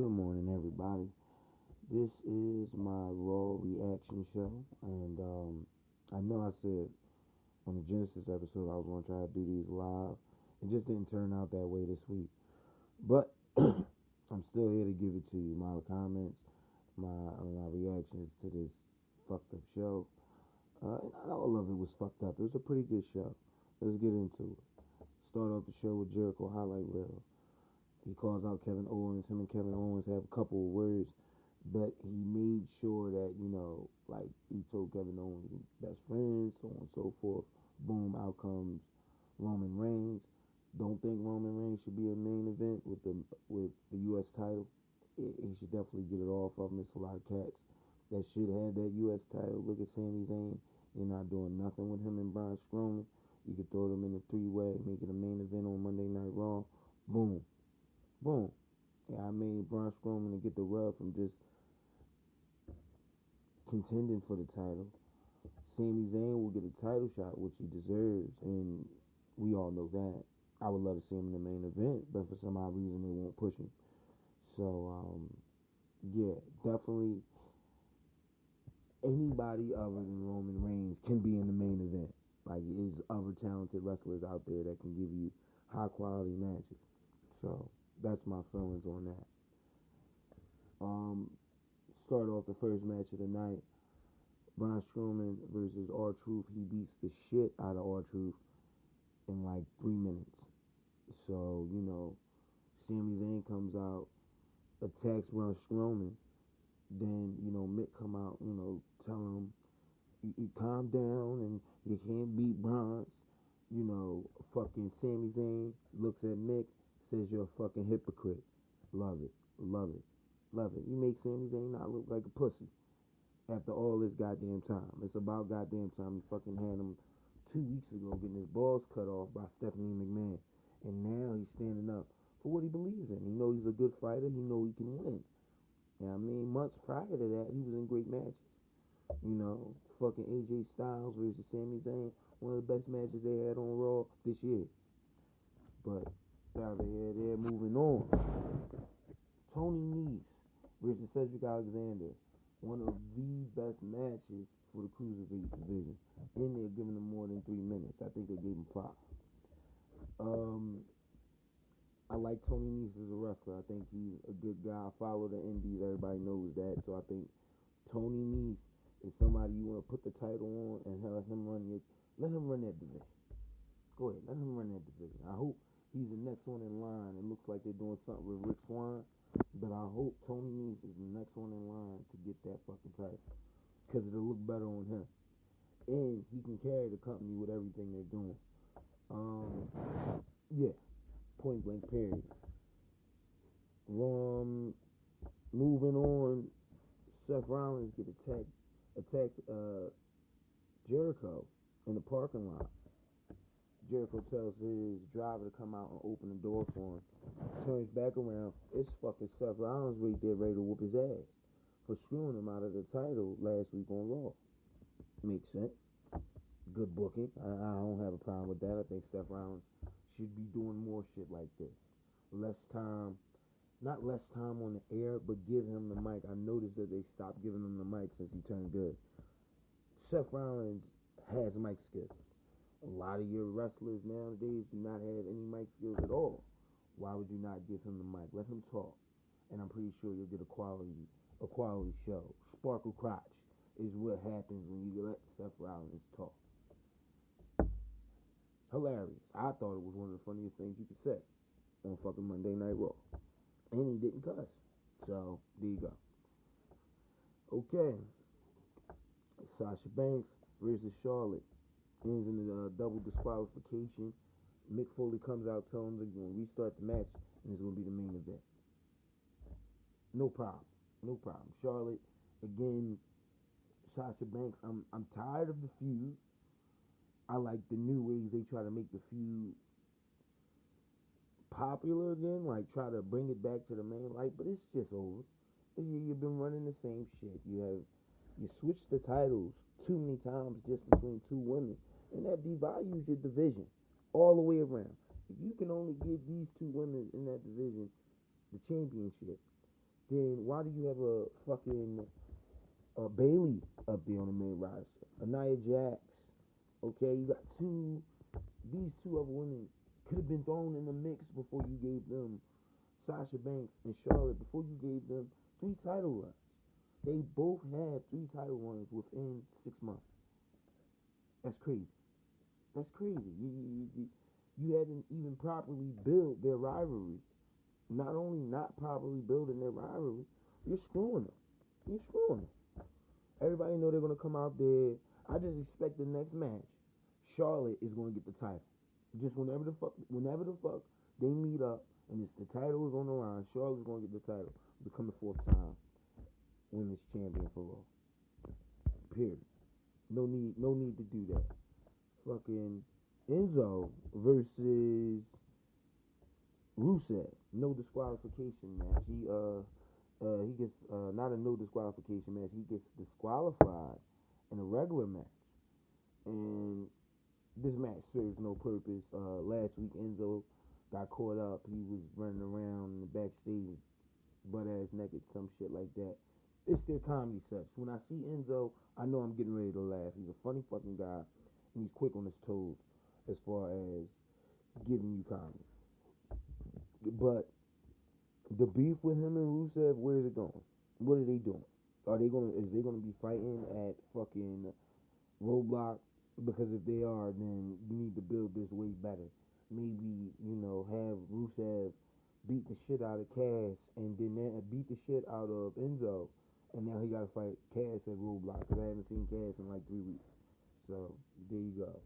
Good morning, everybody. This is my Raw reaction show, and I know I said on the Genesis episode I was going to try to do these live. It just didn't turn out that way this week, but I'm still here to give it to you. My comments, my reactions to this fucked up show. Not all of it was fucked up. It was a pretty good show. Let's get into it. Start off the show with Jericho highlight reel. He calls out Kevin Owens. Him and Kevin Owens have a couple of words, but he made sure that, like he told Kevin Owens, best friends, so on and so forth. Boom, out comes Roman Reigns. Don't think Roman Reigns should be a main event with the U.S. title. He should definitely get it off of him. It's a lot of cats that should have that U.S. title. Look at Sami Zayn. You're not doing nothing with him and Braun Strowman. You could throw them in a three-way, make it a main event on Monday Night Raw. Boom. Boom. Yeah, I mean, Braun Strowman to get the rub from just contending for the title. Sami Zayn will get a title shot, which he deserves, and we all know that. I would love to see him in the main event, but for some odd reason they won't push him. So, yeah, definitely anybody other than Roman Reigns can be in the main event. Like, there's other talented wrestlers out there that can give you high quality matches. So, that's my feelings on that. Um, Start off the first match of the night. Braun Strowman versus R-Truth. He beats the shit out of R-Truth in like 3 minutes. So, Sami Zayn comes out, attacks Braun Strowman. Then, Mick come out, tell him, you calm down and you can't beat Braun. Fucking Sami Zayn looks at Mick, says you're a fucking hypocrite. Love it. Love it. Love it. You make Sami Zayn not look like a pussy after all this goddamn time. It's about goddamn time. You fucking had him 2 weeks ago getting his balls cut off by Stephanie McMahon. And now he's standing up for what he believes in. He knows he's a good fighter. He knows he can win. I mean, months prior to that, he was in great matches. Fucking AJ Styles versus Sami Zayn, one of the best matches they had on Raw this year. But they're moving on. Tony Nese versus Cedric Alexander, one of the best matches for the cruiserweight division. And they're giving him more than 3 minutes. I think they gave him 5. I like Tony Nese as a wrestler. I think he's a good guy. I follow the indies. Everybody knows that. So I think Tony Nese is somebody you want to put the title on and let him run that division. Go ahead, let him run that division. I hope he's the next one in line. It looks like they're doing something with Rick Swann, but I hope Tony Nese is the next one in line to get that fucking title because it'll look better on him, and he can carry the company with everything they're doing. Yeah. Point blank, period. Moving on, Seth Rollins attacks Jericho in the parking lot. Jericho tells his driver to come out and open the door for him. Turns back around, it's fucking Seth Rollins right there ready to whoop his ass for screwing him out of the title last week on Raw. Makes sense. Good booking. I don't have a problem with that. I think Seth Rollins should be doing more shit like this. Not less time on the air, but give him the mic. I noticed that they stopped giving him the mic since he turned good. Seth Rollins has mic skills. A lot of your wrestlers nowadays do not have any mic skills at all. Why would you not give him the mic? Let him talk, and I'm pretty sure you'll get a quality show. Sparkle crotch is what happens when you let Seth Rollins talk. Hilarious. I thought it was one of the funniest things you could say on fucking Monday Night Raw. And he didn't cuss. So, there you go. Okay. Sasha Banks versus Charlotte. Ends in a double disqualification. Mick Foley comes out telling them they're going to restart the match and it's going to be the main event. No problem. No problem. Charlotte, again, Sasha Banks, I'm tired of the feud. I like the new ways they try to make the feud popular again, like try to bring it back to the main light, but it's just over. You've been running the same shit. You switched the titles too many times just between two women, and that devalues your division all the way around. If you can only give these two women in that division the championship, then why do you have a fucking Bailey up there on the main roster? A Nia Jax. Okay, you got these two other women could have been thrown in the mix before you gave them Sasha Banks and Charlotte, before you gave them 3 title runs. They both had 3 title runs within 6 months. That's crazy. That's crazy. You hadn't even properly built their rivalry. Not only not properly building their rivalry, you're screwing them. You're screwing them. Everybody know they're gonna come out there. I just expect the next match, Charlotte is gonna get the title. Just whenever the fuck they meet up and it's the title is on the line, Charlotte's gonna get the title, become the 4th-time women's champion for Raw. Period. No need to do that. Fucking Enzo versus Rusev, no disqualification match. He gets not a no disqualification match. He gets disqualified in a regular match, and this match serves no purpose. Last week Enzo got caught up. He was running around in the backstage, butt ass naked, some shit like that. It's their comedy sets. When I see Enzo, I know I'm getting ready to laugh. He's a funny fucking guy, and he's quick on his toes as far as giving you comedy. But the beef with him and Rusev, where is it going? What are they doing? Is they gonna be fighting at fucking Roadblock? Because if they are, then you need to build this way better. Maybe, have Rusev beat the shit out of Cass and then beat the shit out of Enzo, and now he gotta fight Cass at Roadblock, because I haven't seen Cass in like 3 weeks. So there you go.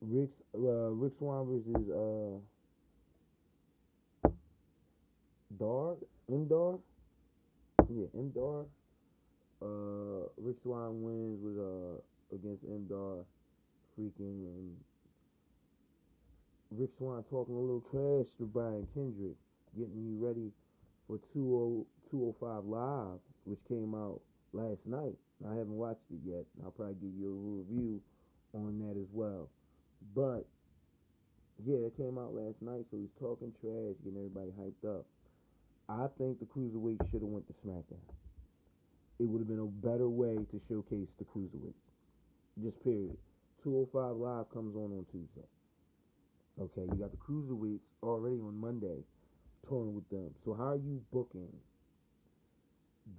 Rick Swan versus Imdar? Yeah, Imdar. Rick Swan wins with against Imdar, freaking, and Rick Swan talking a little trash to Brian Kendrick, getting you ready for 205 Live, which came out last night. I haven't watched it yet. I'll probably give you a review on that as well. But yeah, it came out last night, so he's talking trash, getting everybody hyped up. I think the Cruiserweight should have went to SmackDown. It would have been a better way to showcase the Cruiserweights. Just period. 205 Live comes on Tuesday. Okay, you got the Cruiserweights already on Monday, touring with them. So how are you booking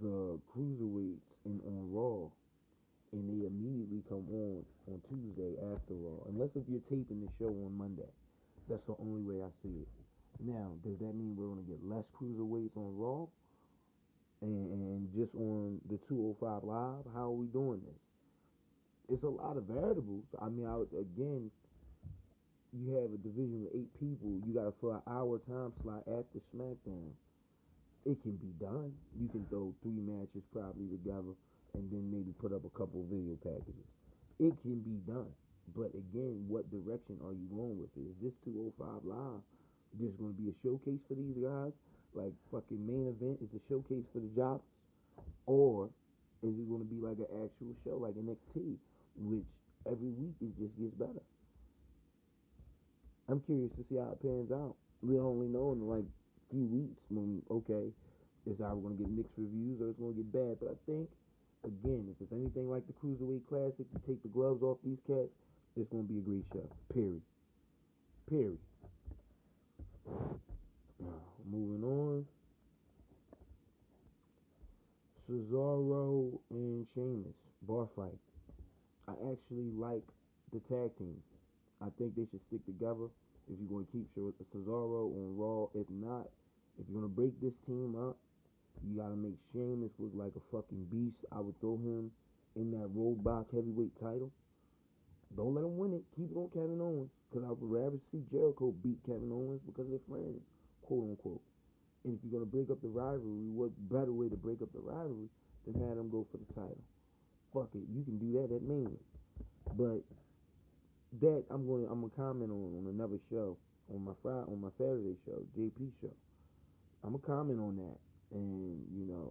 the Cruiserweights on Raw, and they immediately come on Tuesday after Raw? Unless if you're taping the show on Monday. That's the only way I see it. Now, does that mean we're going to get less Cruiserweights on Raw? And just on the 205 Live? How are we doing this? It's a lot of variables. I mean, again, you have a division with 8 people. You got to fill an hour time slot after SmackDown. It can be done. You can throw 3 matches probably together and then maybe put up a couple video packages. It can be done. But again, what direction are you going with it? Is this 205 Live just going to be a showcase for these guys? Like fucking main event is a showcase for the jobs? Or is it going to be like an actual show like NXT, which every week it just gets better? I'm curious to see how it pans out. We only know in like a few weeks when, okay, is either going to get mixed reviews or it's going to get bad. But I think, again, if it's anything like the Cruiserweight Classic, you take the gloves off these cats, it's going to be a great show. Period. Moving on. Cesaro and Sheamus, bar fight. I actually like the tag team. I think they should stick together if you're going to keep Cesaro on Raw. If not, if you're going to break this team up, you got to make Sheamus look like a fucking beast. I would throw him in that Roadblock heavyweight title. Don't let him win it. Keep it on Kevin Owens, because I would rather see Jericho beat Kevin Owens because they're friends, quote unquote. And if you're going to break up the rivalry, what better way to break up the rivalry than have them go for the title? Fuck it, you can do that at Mania. But that I'm gonna comment on another show, on my Saturday show, JP show. I'm gonna comment on that, and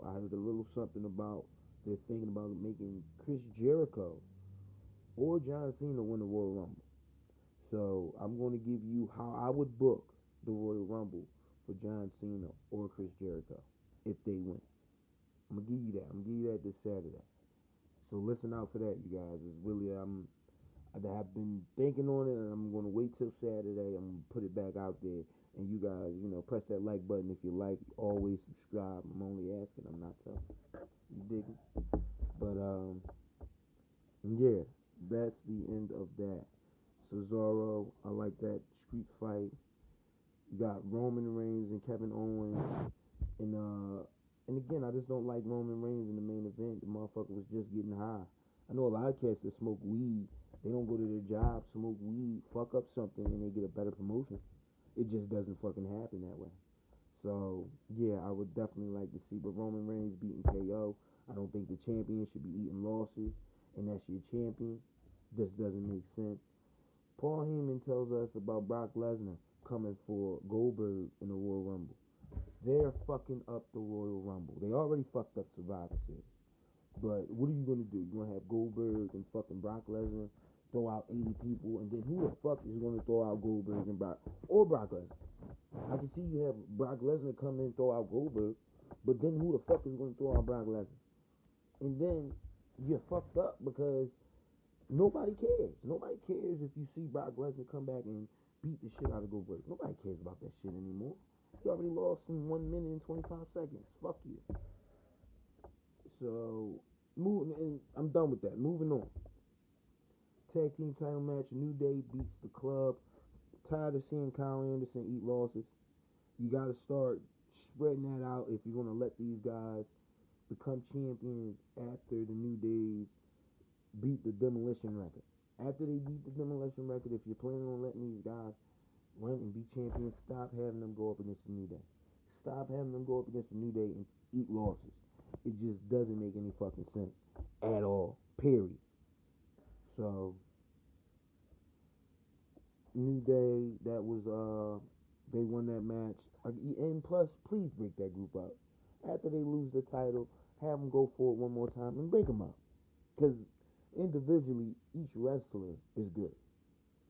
I heard a little something about they're thinking about making Chris Jericho or John Cena win the Royal Rumble. So I'm going to give you how I would book the Royal Rumble for John Cena or Chris Jericho if they win. I'm gonna give you that. I'm gonna give you that this Saturday. So listen out for that, you guys. It's really I've been thinking on it, and I'm gonna wait till Saturday. I'm gonna put it back out there, and you guys, press that like button if you like. Always subscribe. I'm only asking. I'm not telling. You dig it? But yeah, that's the end of that. Cesaro, I like that street fight. You got Roman Reigns and Kevin Owens, and again, I just don't like Roman Reigns in the main event. The motherfucker was just getting high. I know a lot of cats that smoke weed. They don't go to their job, smoke weed, fuck up something, and they get a better promotion. It just doesn't fucking happen that way. So yeah, I would definitely like to see. But Roman Reigns beating KO. I don't think the champion should be eating losses, and that's your champion. This doesn't make sense. Paul Heyman tells us about Brock Lesnar coming for Goldberg in the Royal Rumble. They're fucking up the Royal Rumble. They already fucked up Survivor Series. But what are you gonna do? You gonna have Goldberg and fucking Brock Lesnar throw out 80 people, and then who the fuck is gonna throw out Goldberg and Brock Lesnar? I can see you have Brock Lesnar come in and throw out Goldberg, but then who the fuck is gonna throw out Brock Lesnar? And then you're fucked up because nobody cares. Nobody cares if you see Brock Lesnar come back and beat the shit out of Goldberg. Nobody cares about that shit anymore. He already lost in 1 minute and 25 seconds. Fuck you. So, and I'm done with that. Moving on. Tag team title match. New Day beats the Club. Tired of seeing Kyle Anderson eat losses. You got to start spreading that out if you're going to let these guys become champions after the New Days beat the Demolition Record. After they beat the Demolition Record, if you're planning on letting these guys run and be champions, stop having them go up against the New Day. Stop having them go up against the New Day and eat losses. It just doesn't make any fucking sense at all. Period. So, New Day, that was, they won that match. And plus, please break that group up. After they lose the title, have them go for it one more time and break them up. Because individually, each wrestler is good.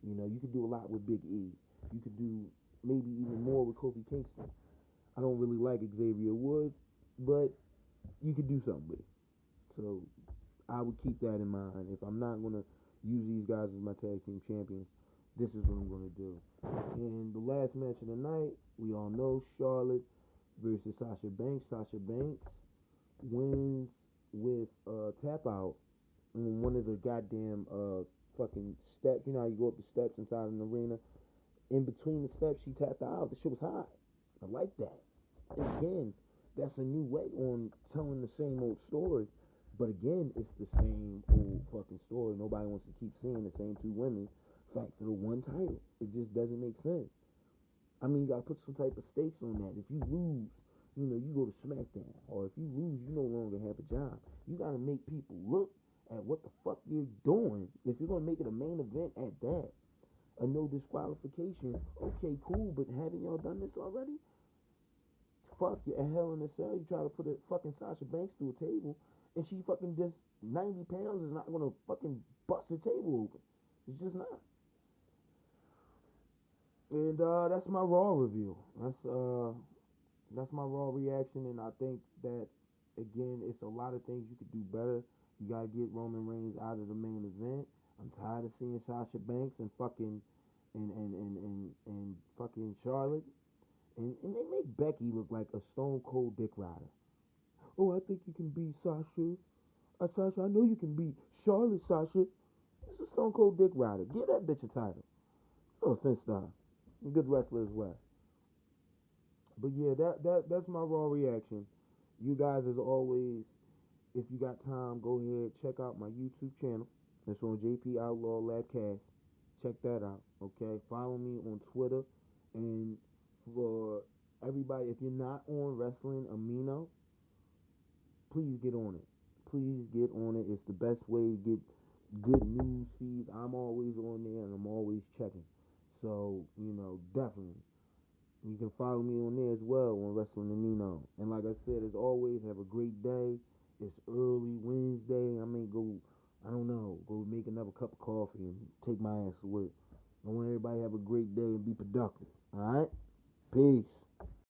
You could do a lot with Big E. You could do maybe even more with Kofi Kingston. I don't really like Xavier Woods, but you could do something with it. So I would keep that in mind. If I'm not going to use these guys as my tag team champions, this is what I'm going to do. And the last match of the night, we all know Charlotte versus Sasha Banks. Sasha Banks wins with tap out on one of the goddamn fucking steps. You know how you go up the steps inside an arena? In between the steps, she tapped out. The shit was hot. I like that. And again, that's a new way on telling the same old story. But again, it's the same old fucking story. Nobody wants to keep seeing the same two women fight for the one title. It just doesn't make sense. I mean, you gotta put some type of stakes on that. If you lose, you go to SmackDown. Or if you lose, you no longer have a job. You gotta make people look at what the fuck you're doing. If you're gonna make it a main event at that, a no disqualification, okay, cool, but haven't y'all done this already? Fuck, you're a Hell in a Cell. You try to put a fucking Sasha Banks through a table, and she fucking just 90 pounds is not gonna fucking bust the table open. It's just not. And that's my Raw review. That's my Raw reaction, and I think that again, it's a lot of things you could do better. You gotta get Roman Reigns out of the main event. I'm tired of seeing Sasha Banks and fucking and fucking Charlotte. And they make Becky look like a stone cold dick rider. Oh, I think you can beat Sasha. Sasha, I know you can beat Charlotte, Sasha. It's a stone cold dick rider. Give that bitch a title. No offense to her. A good wrestler as well. But yeah, that's my Raw reaction. You guys, as always, if you got time, go ahead, check out my YouTube channel. It's on JP Outlaw Labcast. Check that out, okay? Follow me on Twitter. And for everybody, if you're not on Wrestling Amino, please get on it. Please get on it. It's the best way to get good news feeds. I'm always on there, and I'm always checking. So, definitely. You can follow me on there as well on Wrestling Amino. And like I said, as always, have a great day. It's early Wednesday. I may go make another cup of coffee and take my ass to work. I want everybody to have a great day and be productive. Alright? Peace.